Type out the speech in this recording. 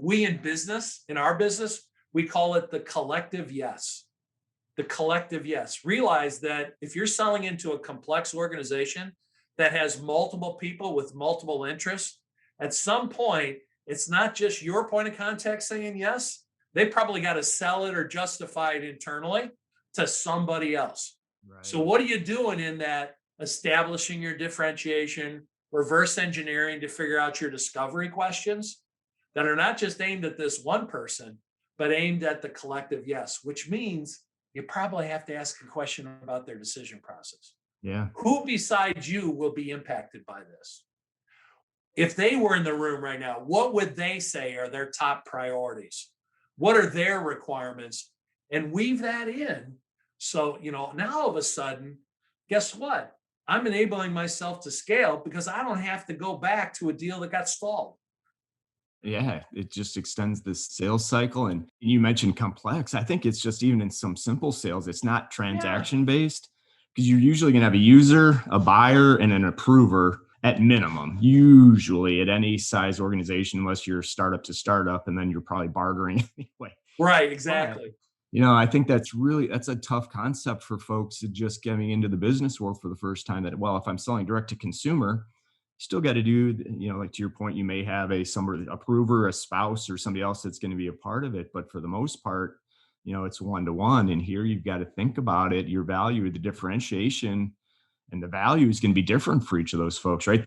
We in our business, we call it the collective yes. The collective yes. Realize that if you're selling into a complex organization that has multiple people with multiple interests, at some point, it's not just your point of contact saying yes. They probably got to sell it or justify it internally to somebody else. So, Right. what are you doing in that? Establishing your differentiation, reverse engineering to figure out your discovery questions that are not just aimed at this one person, but aimed at the collective yes, which means you probably have to ask a question about their decision process. Yeah. Who besides you will be impacted by this? If they were in the room right now, what would they say are their top priorities? What are their requirements? And weave that in. So, now all of a sudden, guess what? I'm enabling myself to scale because I don't have to go back to a deal that got stalled. Yeah, it just extends this sales cycle. And you mentioned complex. I think it's just even in some simple sales, it's not Yeah. transaction based because you're usually going to have a user, a buyer, and an approver at minimum, usually at any size organization, unless you're startup to startup, and then you're probably bartering anyway. Right, But exactly. I think that's a tough concept for folks that just getting into the business world for the first time that, well, if I'm selling direct to consumer, you still got to do, like to your point, you may have somebody approver, a spouse or somebody else that's going to be a part of it. But for the most part, it's one to one. And here you've got to think about it, your value, the differentiation and the value is going to be different for each of those folks, right?